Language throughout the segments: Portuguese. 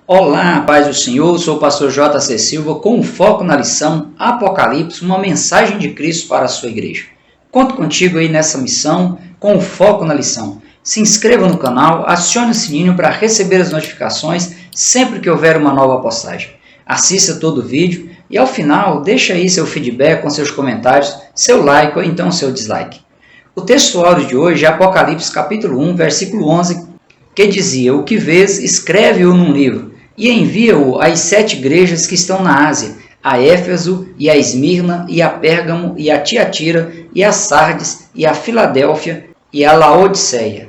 Olá, paz do Senhor, sou o pastor J.C. Silva com foco na lição Apocalipse, uma mensagem de Cristo para a sua igreja. Conto contigo aí nessa missão com foco na lição. Se inscreva no canal, acione o sininho para receber as notificações sempre que houver uma nova postagem. Assista todo o vídeo e ao final deixe aí seu feedback com seus comentários, seu like ou então seu dislike. O texto áureo de hoje é Apocalipse capítulo 1, versículo 11, que dizia: "O que vês, escreve-o num livro, e envia-o às 7 igrejas que estão na Ásia, a Éfeso, e a Esmirna, e a Pérgamo, e a Tiatira, e a Sardes, e a Filadélfia, e a Laodiceia."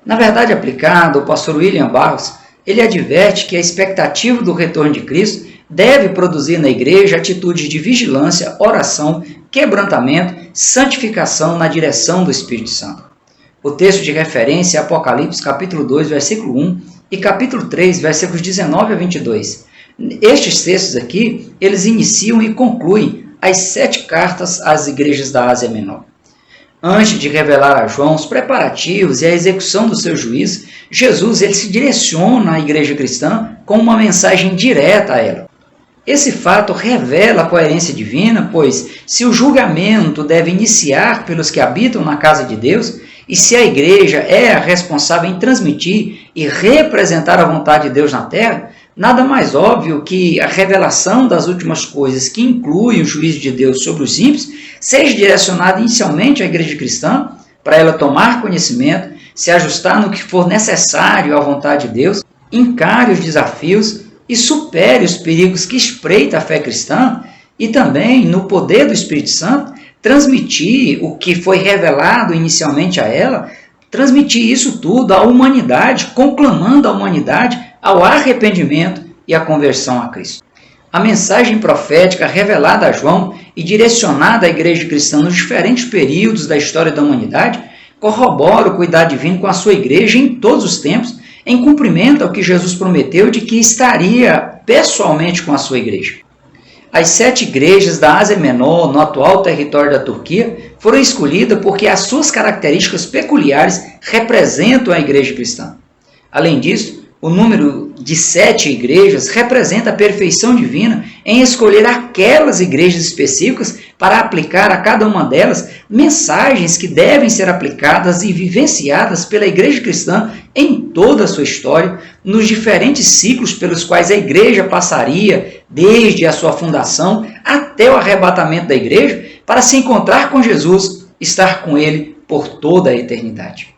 Na verdade aplicada, o pastor William Barros, ele adverte que a expectativa do retorno de Cristo deve produzir na igreja atitudes de vigilância, oração, quebrantamento, santificação na direção do Espírito Santo. O texto de referência é Apocalipse capítulo 2, versículo 1 e capítulo 3, versículos 19 a 22. Estes textos aqui, eles iniciam e concluem as 7 cartas às igrejas da Ásia Menor. Antes de revelar a João os preparativos e a execução do seu juízo, Jesus ele se direciona à igreja cristã com uma mensagem direta a ela. Esse fato revela a coerência divina, pois se o julgamento deve iniciar pelos que habitam na casa de Deus, e se a igreja é a responsável em transmitir e representar a vontade de Deus na terra, nada mais óbvio que a revelação das últimas coisas, que inclui o juízo de Deus sobre os ímpios, seja direcionada inicialmente à igreja cristã, para ela tomar conhecimento, se ajustar no que for necessário à vontade de Deus, encare os desafios e supere os perigos que espreita a fé cristã, e também, no poder do Espírito Santo, transmitir o que foi revelado inicialmente a ela, transmitir isso tudo à humanidade, conclamando a humanidade ao arrependimento e à conversão a Cristo. A mensagem profética revelada a João e direcionada à igreja cristã nos diferentes períodos da história da humanidade corrobora o cuidado divino com a sua igreja em todos os tempos, em cumprimento ao que Jesus prometeu de que estaria pessoalmente com a sua igreja. As 7 igrejas da Ásia Menor, no atual território da Turquia, foram escolhidas porque as suas características peculiares representam a igreja cristã. Além disso, o número de 7 igrejas representa a perfeição divina em escolher aquelas igrejas específicas para aplicar a cada uma delas mensagens que devem ser aplicadas e vivenciadas pela igreja cristã em toda a sua história, nos diferentes ciclos pelos quais a igreja passaria desde a sua fundação até o arrebatamento da igreja, para se encontrar com Jesus, estar com ele por toda a eternidade.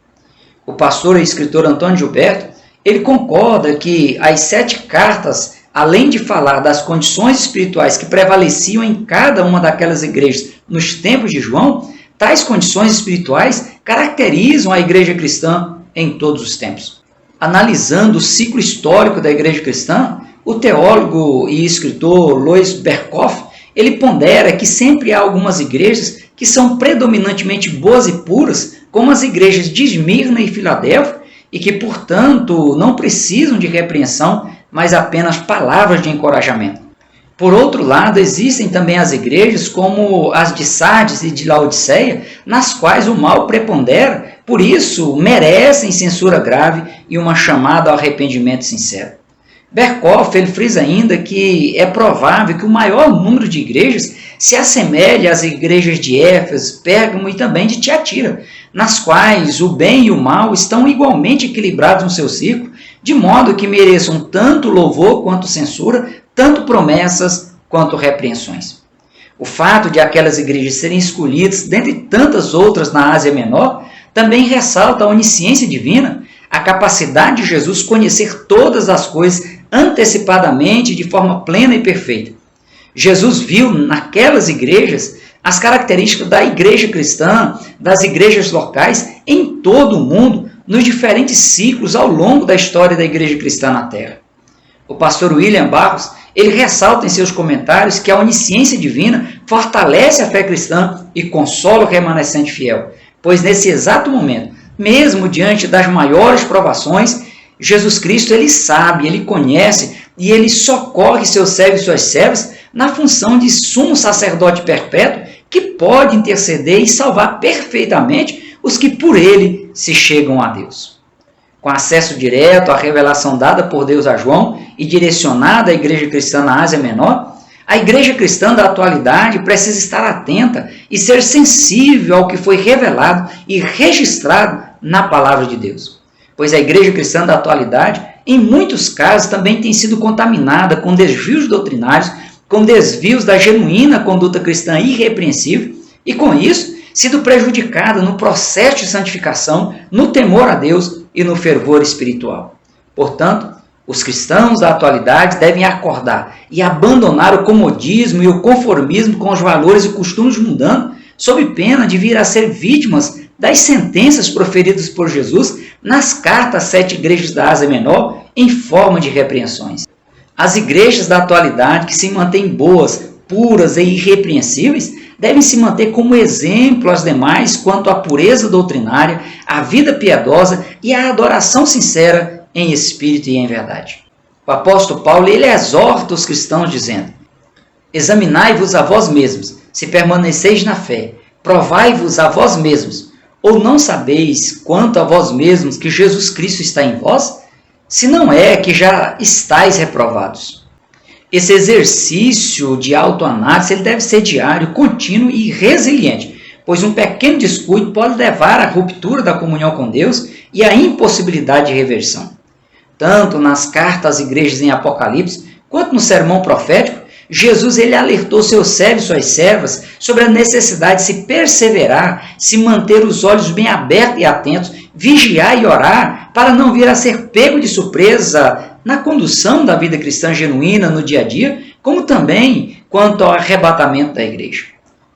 O pastor e escritor Antônio Gilberto, ele concorda que as 7 cartas, além de falar das condições espirituais que prevaleciam em cada uma daquelas igrejas nos tempos de João, tais condições espirituais caracterizam a igreja cristã em todos os tempos. Analisando o ciclo histórico da igreja cristã, o teólogo e escritor Louis Berkhof, ele pondera que sempre há algumas igrejas que são predominantemente boas e puras, como as igrejas de Esmirna e Filadélfia, e que, portanto, não precisam de repreensão, mas apenas palavras de encorajamento. Por outro lado, existem também as igrejas como as de Sardes e de Laodiceia, nas quais o mal prepondera, por isso merecem censura grave e uma chamada ao arrependimento sincero. Berkhof ele frisa ainda que é provável que o maior número de igrejas se assemelhe às igrejas de Éfeso, Pérgamo e também de Tiatira, nas quais o bem e o mal estão igualmente equilibrados no seu ciclo, de modo que mereçam tanto louvor quanto censura, tanto promessas quanto repreensões. O fato de aquelas igrejas serem escolhidas, dentre tantas outras na Ásia Menor, também ressalta a onisciência divina, a capacidade de Jesus conhecer todas as coisas antecipadamente de forma plena e perfeita. Jesus viu naquelas igrejas as características da igreja cristã, das igrejas locais em todo o mundo, nos diferentes ciclos ao longo da história da igreja cristã na Terra. O pastor William Barros, ele ressalta em seus comentários que a onisciência divina fortalece a fé cristã e consola o remanescente fiel, pois nesse exato momento, mesmo diante das maiores provações, Jesus Cristo ele sabe, ele conhece e ele socorre seus servos e suas servas na função de sumo sacerdote perpétuo que pode interceder e salvar perfeitamente os que por ele se chegam a Deus. com acesso direto à revelação dada por Deus a João e direcionada à igreja cristã na Ásia Menor, a igreja cristã da atualidade precisa estar atenta e ser sensível ao que foi revelado e registrado na palavra de Deus. Pois a igreja cristã da atualidade, em muitos casos, também tem sido contaminada com desvios doutrinários, com desvios da genuína conduta cristã irrepreensível e, com isso, sido prejudicada no processo de santificação, no temor a Deus e no fervor espiritual. Portanto, os cristãos da atualidade devem acordar e abandonar o comodismo e o conformismo com os valores e costumes mundanos, sob pena de vir a ser vítimas das sentenças proferidas por Jesus nas cartas às 7 igrejas da Ásia Menor em forma de repreensões. As igrejas da atualidade que se mantêm boas, puras e irrepreensíveis devem se manter como exemplo às demais quanto à pureza doutrinária, à vida piedosa e à adoração sincera em espírito e em verdade. O apóstolo Paulo ele exorta os cristãos dizendo: examinai-vos a vós mesmos, se permaneceis na fé, provai-vos a vós mesmos, ou não sabeis quanto a vós mesmos que Jesus Cristo está em vós? Se não é que já estáis reprovados. Esse exercício de autoanálise ele deve ser diário, contínuo e resiliente, pois um pequeno descuido pode levar à ruptura da comunhão com Deus e à impossibilidade de reversão. Tanto nas cartas às igrejas em Apocalipse, quanto no sermão profético, Jesus ele alertou seus servos e suas servas sobre a necessidade de se perseverar, se manter os olhos bem abertos e atentos, vigiar e orar, para não vir a ser pego de surpresa na condução da vida cristã genuína no dia a dia, como também quanto ao arrebatamento da igreja.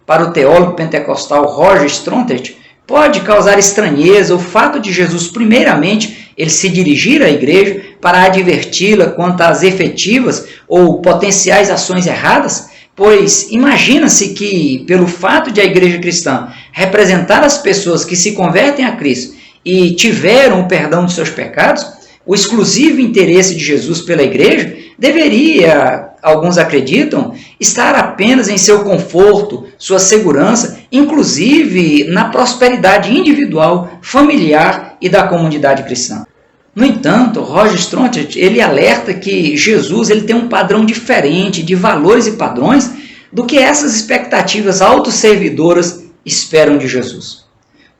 Para o teólogo pentecostal Roger Strontet, pode causar estranheza o fato de Jesus, primeiramente, ele se dirigir à igreja para adverti-la quanto às efetivas ou potenciais ações erradas, pois imagina-se que, pelo fato de a igreja cristã representar as pessoas que se convertem a Cristo e tiveram o perdão de seus pecados, o exclusivo interesse de Jesus pela igreja deveria, alguns acreditam, estar apenas em seu conforto, sua segurança, inclusive na prosperidade individual, familiar e da comunidade cristã. No entanto, Roger Strontet ele alerta que Jesus ele tem um padrão diferente de valores e padrões do que essas expectativas autosservidoras esperam de Jesus.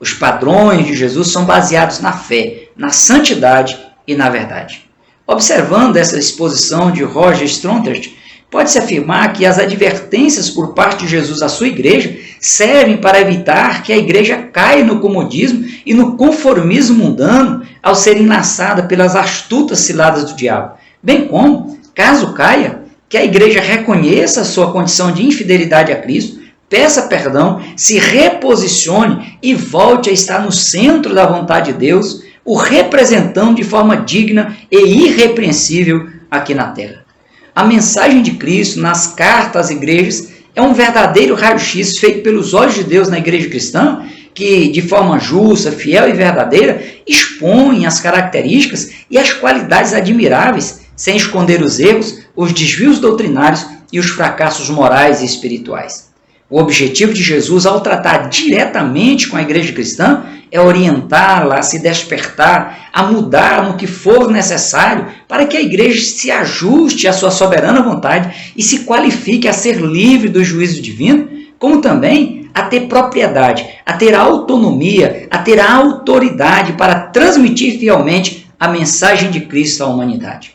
Os padrões de Jesus são baseados na fé, na santidade e na verdade. Observando essa exposição de Roger Strontet, pode-se afirmar que as advertências por parte de Jesus à sua igreja servem para evitar que a igreja caia no comodismo e no conformismo mundano ao ser enlaçada pelas astutas ciladas do diabo, bem como, caso caia, que a igreja reconheça a sua condição de infidelidade a Cristo, peça perdão, se reposicione e volte a estar no centro da vontade de Deus, o representando de forma digna e irrepreensível aqui na terra. A mensagem de Cristo nas cartas às igrejas é um verdadeiro raio-x feito pelos olhos de Deus na igreja cristã, que, de forma justa, fiel e verdadeira, expõe as características e as qualidades admiráveis, sem esconder os erros, os desvios doutrinários e os fracassos morais e espirituais. O objetivo de Jesus, ao tratar diretamente com a igreja cristã, é orientá-la a se despertar, a mudar no que for necessário para que a igreja se ajuste à sua soberana vontade e se qualifique a ser livre do juízo divino, como também a ter propriedade, a ter autonomia, a ter a autoridade para transmitir fielmente a mensagem de Cristo à humanidade.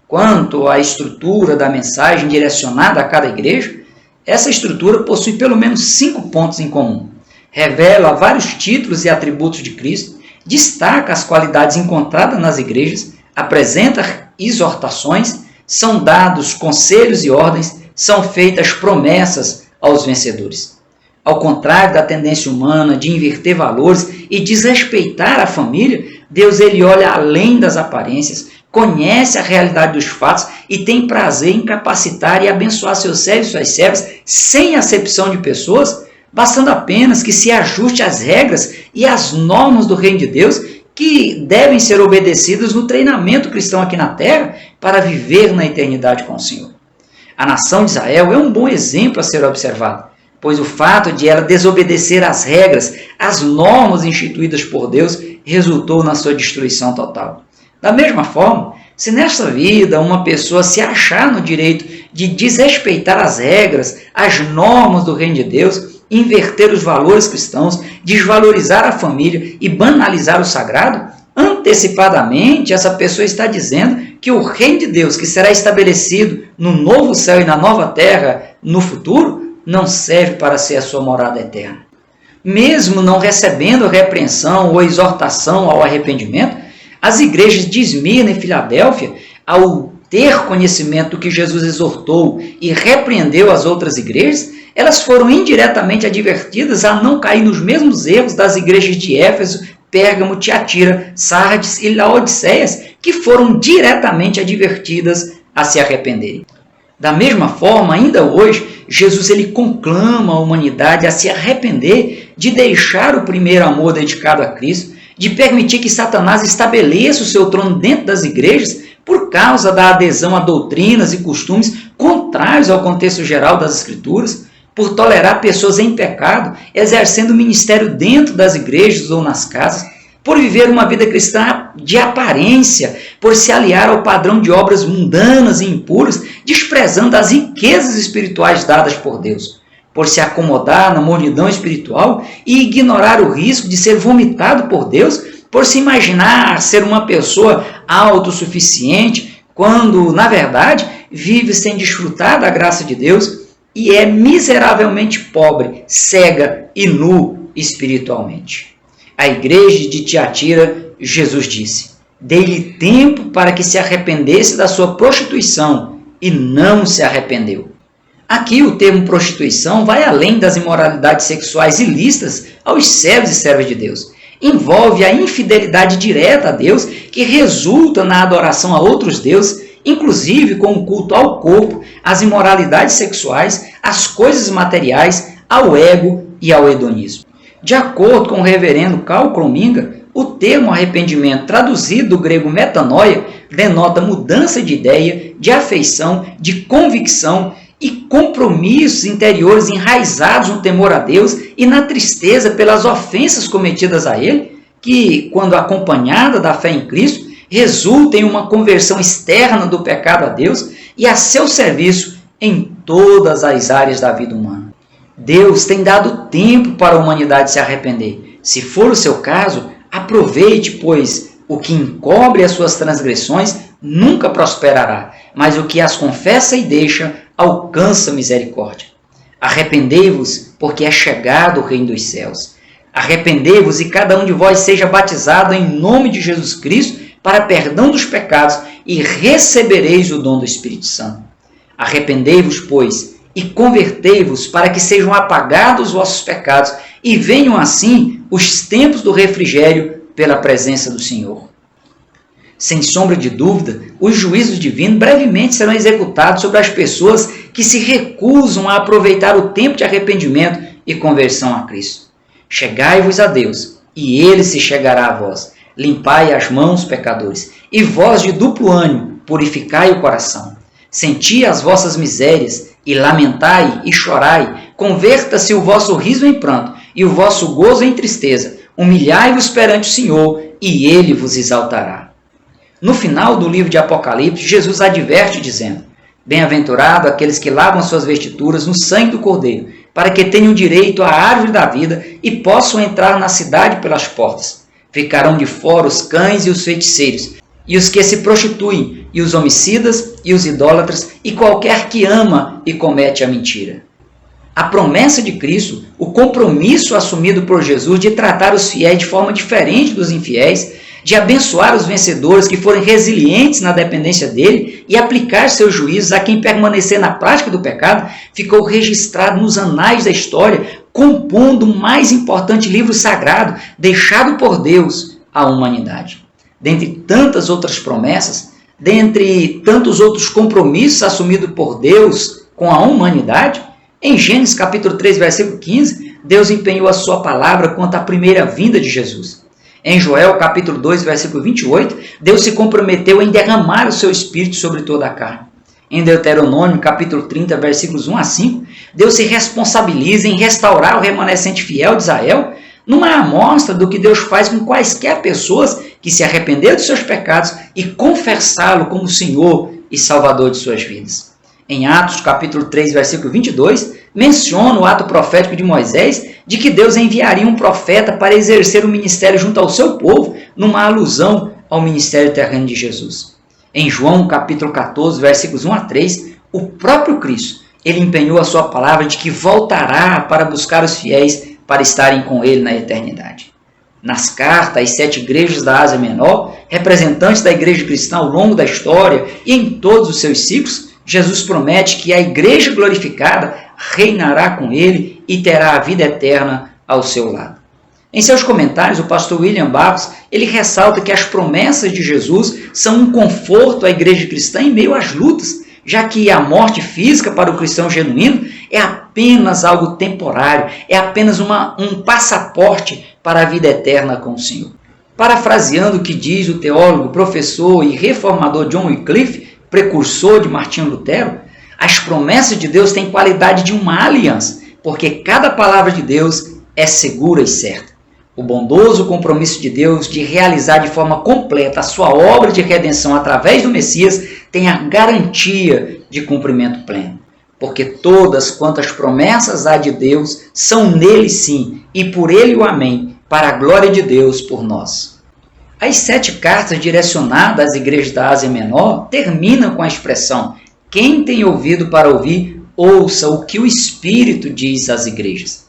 Quanto à estrutura da mensagem direcionada a cada igreja, essa estrutura possui pelo menos 5 pontos em comum. Revela vários títulos e atributos de Cristo, destaca as qualidades encontradas nas igrejas, apresenta exortações, são dados conselhos e ordens, são feitas promessas aos vencedores. Ao contrário da tendência humana de inverter valores e desrespeitar a família, Deus ele olha além das aparências, conhece a realidade dos fatos e tem prazer em capacitar e abençoar seus servos e suas servas sem acepção de pessoas, bastando apenas que se ajuste às regras e às normas do reino de Deus que devem ser obedecidas no treinamento cristão aqui na terra para viver na eternidade com o Senhor. A nação de Israel é um bom exemplo a ser observado, pois o fato de ela desobedecer às regras, às normas instituídas por Deus, resultou na sua destruição total. Da mesma forma, se nesta vida uma pessoa se achar no direito de desrespeitar as regras, as normas do reino de Deus, inverter os valores cristãos, desvalorizar a família e banalizar o sagrado, antecipadamente essa pessoa está dizendo que o reino de Deus, que será estabelecido no novo céu e na nova terra no futuro, não serve para ser a sua morada eterna. Mesmo não recebendo repreensão ou exortação ao arrependimento, as igrejas de Esmirna e Filadélfia, ao ter conhecimento do que Jesus exortou e repreendeu as outras igrejas, elas foram indiretamente advertidas a não cair nos mesmos erros das igrejas de Éfeso, Pérgamo, Tiatira, Sardes e Laodiceias, que foram diretamente advertidas a se arrependerem. Da mesma forma, ainda hoje, Jesus ele conclama a humanidade a se arrepender de deixar o primeiro amor dedicado a Cristo, de permitir que Satanás estabeleça o seu trono dentro das igrejas por causa da adesão a doutrinas e costumes contrários ao contexto geral das Escrituras, por tolerar pessoas em pecado, exercendo ministério dentro das igrejas ou nas casas, por viver uma vida cristã de aparência, por se aliar ao padrão de obras mundanas e impuras, desprezando as riquezas espirituais dadas por Deus, por se acomodar na mornidão espiritual e ignorar o risco de ser vomitado por Deus, por se imaginar ser uma pessoa autossuficiente, quando, na verdade, vive sem desfrutar da graça de Deus e é miseravelmente pobre, cega e nu espiritualmente. A igreja de Tiatira, Jesus disse: dei-lhe tempo para que se arrependesse da sua prostituição, e não se arrependeu. Aqui o termo prostituição vai além das imoralidades sexuais ilícitas aos servos e servas de Deus. Envolve a infidelidade direta a Deus, que resulta na adoração a outros deuses, inclusive com o culto ao corpo, às imoralidades sexuais, às coisas materiais, ao ego e ao hedonismo. De acordo com o reverendo Karl Krominga, o termo arrependimento, traduzido do grego metanoia, denota mudança de ideia, de afeição, de convicção e compromissos interiores enraizados no temor a Deus e na tristeza pelas ofensas cometidas a Ele, que, quando acompanhada da fé em Cristo, resulta em uma conversão externa do pecado a Deus e a seu serviço em todas as áreas da vida humana. Deus tem dado tempo para a humanidade se arrepender. Se for o seu caso, aproveite, pois o que encobre as suas transgressões nunca prosperará, mas o que as confessa e deixa alcança misericórdia. Arrependei-vos, porque é chegado o reino dos céus. Arrependei-vos e cada um de vós seja batizado em nome de Jesus Cristo para perdão dos pecados e recebereis o dom do Espírito Santo. Arrependei-vos, pois, e convertei-vos para que sejam apagados os vossos pecados e venham assim os tempos do refrigério pela presença do Senhor. Sem sombra de dúvida, os juízos divinos brevemente serão executados sobre as pessoas que se recusam a aproveitar o tempo de arrependimento e conversão a Cristo. Chegai-vos a Deus, e Ele se chegará a vós. Limpai as mãos, pecadores, e vós de duplo ânimo, purificai o coração. Senti as vossas misérias, e lamentai e chorai. Converta-se o vosso riso em pranto, e o vosso gozo em tristeza. Humilhai-vos perante o Senhor, e Ele vos exaltará. No final do livro de Apocalipse, Jesus adverte dizendo: bem-aventurado aqueles que lavam suas vestiduras no sangue do Cordeiro, para que tenham direito à árvore da vida e possam entrar na cidade pelas portas. Ficarão de fora os cães e os feiticeiros, e os que se prostituem, e os homicidas, e os idólatras, e qualquer que ama e comete a mentira. A promessa de Cristo, o compromisso assumido por Jesus de tratar os fiéis de forma diferente dos infiéis, de abençoar os vencedores que forem resilientes na dependência dele e aplicar seus juízos a quem permanecer na prática do pecado, ficou registrado nos anais da história, compondo o mais importante livro sagrado deixado por Deus à humanidade. Dentre tantas outras promessas, dentre tantos outros compromissos assumidos por Deus com a humanidade, em Gênesis capítulo 3, versículo 15, Deus empenhou a sua palavra quanto à primeira vinda de Jesus. Em Joel, capítulo 2, versículo 28, Deus se comprometeu em derramar o seu Espírito sobre toda a carne. Em Deuteronômio, capítulo 30, versículos 1 a 5, Deus se responsabiliza em restaurar o remanescente fiel de Israel numa amostra do que Deus faz com quaisquer pessoas que se arrependeram dos seus pecados e confessá-lo como Senhor e Salvador de suas vidas. Em Atos, capítulo 3, versículo 22, menciona o ato profético de Moisés de que Deus enviaria um profeta para exercer o ministério junto ao seu povo, numa alusão ao ministério terreno de Jesus. Em João, capítulo 14, versículos 1 a 3, o próprio Cristo, ele empenhou a sua palavra de que voltará para buscar os fiéis para estarem com ele na eternidade. Nas cartas às 7 igrejas da Ásia Menor, representantes da igreja cristã ao longo da história e em todos os seus ciclos, Jesus promete que a igreja glorificada reinará com ele e terá a vida eterna ao seu lado. Em seus comentários, o pastor William Barros, ele ressalta que as promessas de Jesus são um conforto à igreja cristã em meio às lutas, já que a morte física para o cristão genuíno é apenas algo temporário, é apenas um passaporte para a vida eterna com o Senhor. Parafraseando o que diz o teólogo, professor e reformador John Wycliffe, precursor de Martinho Lutero, as promessas de Deus têm qualidade de uma aliança, porque cada palavra de Deus é segura e certa. O bondoso compromisso de Deus de realizar de forma completa a sua obra de redenção através do Messias tem a garantia de cumprimento pleno. Porque todas quantas promessas há de Deus são nele sim, e por ele o amém, para a glória de Deus por nós. As 7 cartas direcionadas às igrejas da Ásia Menor terminam com a expressão: quem tem ouvido para ouvir, ouça o que o Espírito diz às igrejas.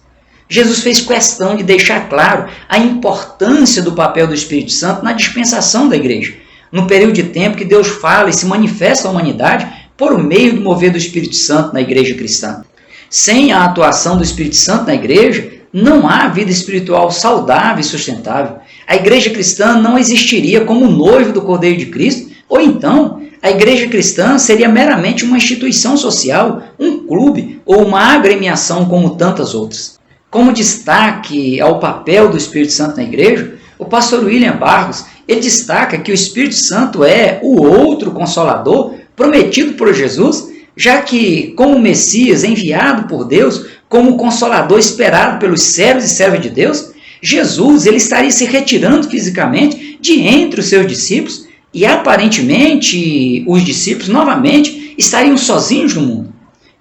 Jesus fez questão de deixar claro a importância do papel do Espírito Santo na dispensação da igreja, no período de tempo que Deus fala e se manifesta à humanidade por meio do mover do Espírito Santo na igreja cristã. Sem a atuação do Espírito Santo na igreja, não há vida espiritual saudável e sustentável. A igreja cristã não existiria como noivo do Cordeiro de Cristo, ou então a igreja cristã seria meramente uma instituição social, um clube ou uma agremiação como tantas outras. Como destaque ao papel do Espírito Santo na igreja, o pastor William Barros, ele destaca que o Espírito Santo é o outro Consolador prometido por Jesus, já que, como Messias enviado por Deus, como Consolador esperado pelos servos e servas de Deus, Jesus ele estaria se retirando fisicamente de entre os seus discípulos e, aparentemente, os discípulos novamente estariam sozinhos no mundo.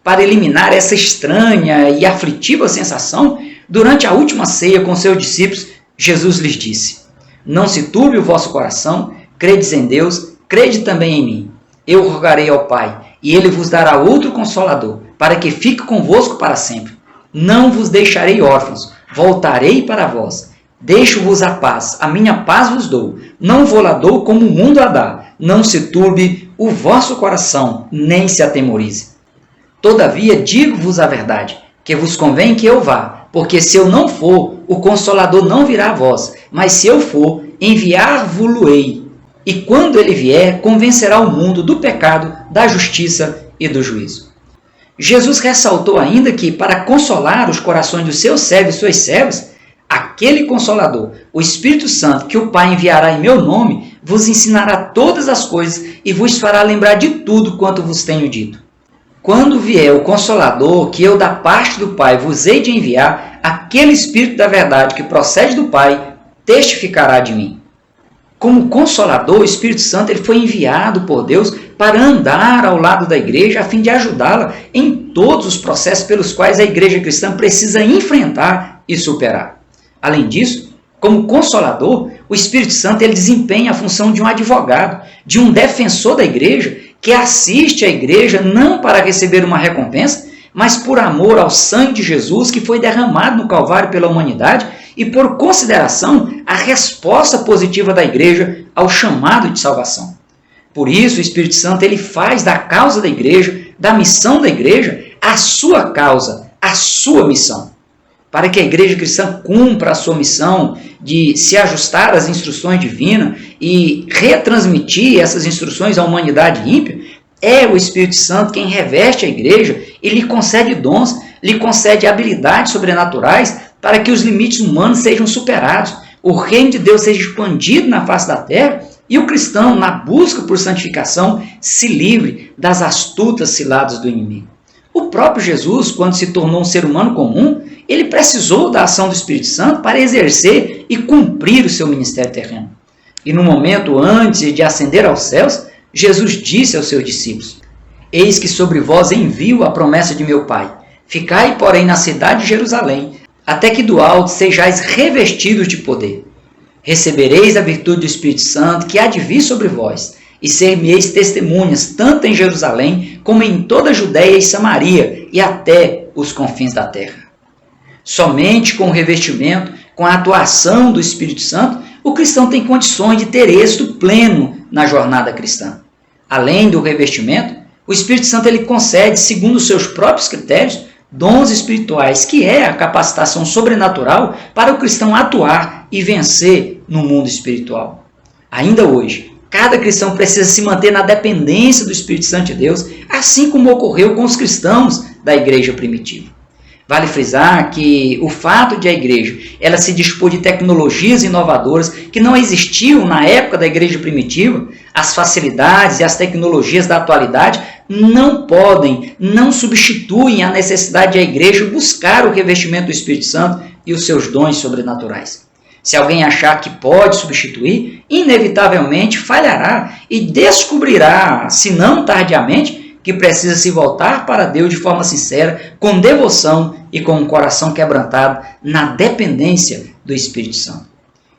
Para eliminar essa estranha e aflitiva sensação, durante a última ceia com seus discípulos, Jesus lhes disse: não se turbe o vosso coração, credes em Deus, crede também em mim. Eu rogarei ao Pai, e ele vos dará outro Consolador, para que fique convosco para sempre. Não vos deixarei órfãos, voltarei para vós. Deixo-vos a paz, a minha paz vos dou. Não vou lá dou como o mundo a dá. Não se turbe o vosso coração, nem se atemorize. Todavia digo-vos a verdade, que vos convém que eu vá, porque se eu não for, o Consolador não virá a vós, mas se eu for, enviar-vos-lo-ei. E quando ele vier, convencerá o mundo do pecado, da justiça e do juízo. Jesus ressaltou ainda que, para consolar os corações dos seus servos e suas servas, aquele Consolador, o Espírito Santo, que o Pai enviará em meu nome, vos ensinará todas as coisas e vos fará lembrar de tudo quanto vos tenho dito. Quando vier o Consolador, que eu da parte do Pai vos hei de enviar, aquele Espírito da verdade que procede do Pai, testificará de mim. Como Consolador, o Espírito Santo ele foi enviado por Deus para andar ao lado da igreja a fim de ajudá-la em todos os processos pelos quais a igreja cristã precisa enfrentar e superar. Além disso, como Consolador, o Espírito Santo ele desempenha a função de um advogado, de um defensor da igreja, que assiste a igreja não para receber uma recompensa, mas por amor ao sangue de Jesus que foi derramado no Calvário pela humanidade e por consideração à resposta positiva da igreja ao chamado de salvação. Por isso, o Espírito Santo ele faz da causa da igreja, da missão da igreja, a sua causa, a sua missão. Para que a igreja cristã cumpra a sua missão de se ajustar às instruções divinas e retransmitir essas instruções à humanidade ímpia, é o Espírito Santo quem reveste a igreja e lhe concede dons, lhe concede habilidades sobrenaturais para que os limites humanos sejam superados, o reino de Deus seja expandido na face da terra e o cristão, na busca por santificação, se livre das astutas ciladas do inimigo. O próprio Jesus, quando se tornou um ser humano comum, ele precisou da ação do Espírito Santo para exercer e cumprir o seu ministério terreno. E no momento antes de ascender aos céus, Jesus disse aos seus discípulos: eis que sobre vós envio a promessa de meu Pai. Ficai, porém, na cidade de Jerusalém, até que do alto sejais revestidos de poder. Recebereis a virtude do Espírito Santo, que há de vir sobre vós, e ser-me-eis testemunhas, tanto em Jerusalém, como em toda a Judéia e Samaria, e até os confins da terra. Somente com o revestimento, com a atuação do Espírito Santo, o cristão tem condições de ter êxito pleno na jornada cristã. Além do revestimento, o Espírito Santo ele concede, segundo os seus próprios critérios, dons espirituais, que é a capacitação sobrenatural para o cristão atuar e vencer no mundo espiritual. Ainda hoje, cada cristão precisa se manter na dependência do Espírito Santo de Deus, assim como ocorreu com os cristãos da igreja primitiva. Vale frisar que o fato de a igreja ela se dispor de tecnologias inovadoras que não existiam na época da igreja primitiva, as facilidades e as tecnologias da atualidade não substituem a necessidade da igreja buscar o revestimento do Espírito Santo e os seus dons sobrenaturais. Se alguém achar que pode substituir, inevitavelmente falhará e descobrirá, se não tardiamente, que precisa se voltar para Deus de forma sincera, com devoção e com um coração quebrantado na dependência do Espírito Santo.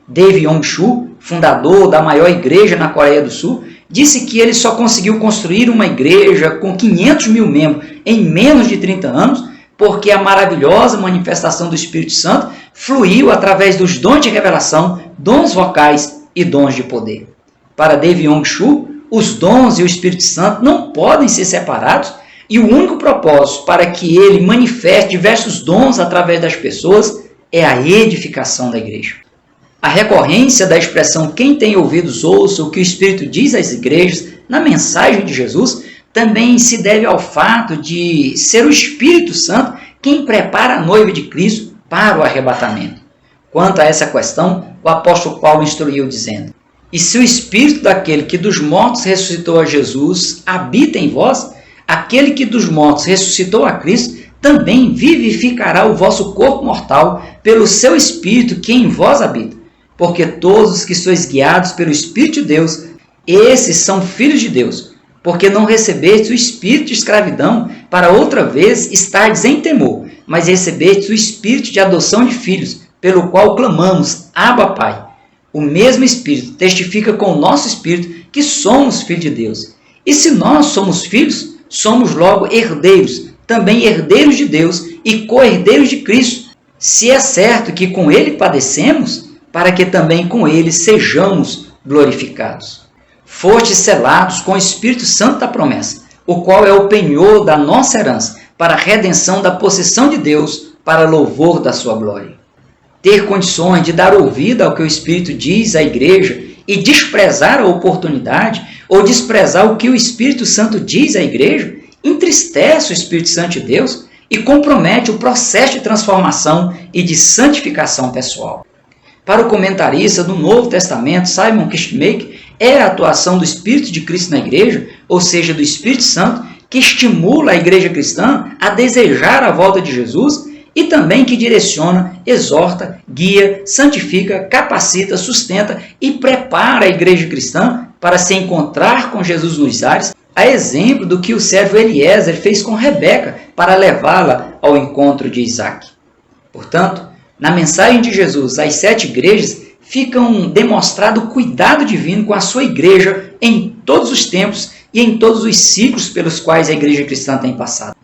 David Yong-Shu, fundador da maior igreja na Coreia do Sul, disse que ele só conseguiu construir uma igreja com 500 mil membros em menos de 30 anos, porque a maravilhosa manifestação do Espírito Santo fluiu através dos dons de revelação, dons vocais e dons de poder. Para David Yong-Shu, os dons e o Espírito Santo não podem ser separados e o único propósito para que ele manifeste diversos dons através das pessoas é a edificação da igreja. A recorrência da expressão quem tem ouvidos ouça o que o Espírito diz às igrejas na mensagem de Jesus também se deve ao fato de ser o Espírito Santo quem prepara a noiva de Cristo para o arrebatamento. Quanto a essa questão, o apóstolo Paulo instruiu dizendo: e se o Espírito daquele que dos mortos ressuscitou a Jesus habita em vós, aquele que dos mortos ressuscitou a Cristo também vivificará o vosso corpo mortal pelo seu Espírito que em vós habita. Porque todos os que sois guiados pelo Espírito de Deus, esses são filhos de Deus. Porque não recebestes o espírito de escravidão para outra vez estardes em temor, mas recebestes o Espírito de adoção de filhos, pelo qual clamamos, Abba, Pai. O mesmo Espírito testifica com o nosso Espírito que somos filhos de Deus. E se nós somos filhos, somos logo herdeiros, também herdeiros de Deus e co-herdeiros de Cristo, se é certo que com Ele padecemos, para que também com Ele sejamos glorificados. Fostes selados com o Espírito Santo da promessa, o qual é o penhor da nossa herança, para a redenção da possessão de Deus, para louvor da sua glória. Ter condições de dar ouvido ao que o Espírito diz à igreja e desprezar a oportunidade ou desprezar o que o Espírito Santo diz à igreja, entristece o Espírito Santo de Deus e compromete o processo de transformação e de santificação pessoal. Para o comentarista do Novo Testamento, Simon Kistemaker, é a atuação do Espírito de Cristo na igreja, ou seja, do Espírito Santo, que estimula a igreja cristã a desejar a volta de Jesus e também que direciona, exorta, guia, santifica, capacita, sustenta e prepara a igreja cristã para se encontrar com Jesus nos ares, a exemplo do que o servo Eliezer fez com Rebeca para levá-la ao encontro de Isaac. Portanto, na mensagem de Jesus às 7 igrejas, ficam demonstrado o cuidado divino com a sua igreja em todos os tempos e em todos os ciclos pelos quais a igreja cristã tem passado.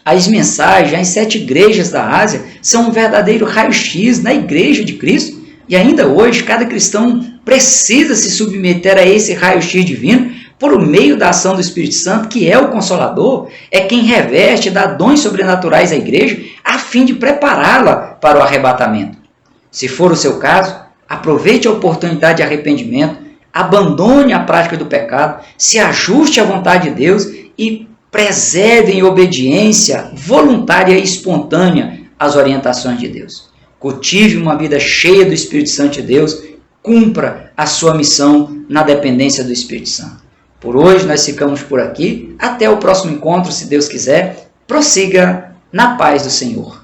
As mensagens às 7 igrejas da Ásia são um verdadeiro raio-x na igreja de Cristo e ainda hoje cada cristão precisa se submeter a esse raio-x divino por meio da ação do Espírito Santo, que é o Consolador, é quem reveste e dá dons sobrenaturais à igreja a fim de prepará-la para o arrebatamento. Se for o seu caso, aproveite a oportunidade de arrependimento, abandone a prática do pecado, se ajuste à vontade de Deus e preserve em obediência voluntária e espontânea as orientações de Deus. Cultive uma vida cheia do Espírito Santo de Deus, cumpra a sua missão na dependência do Espírito Santo. Por hoje nós ficamos por aqui. Até o próximo encontro, se Deus quiser. Prossiga na paz do Senhor.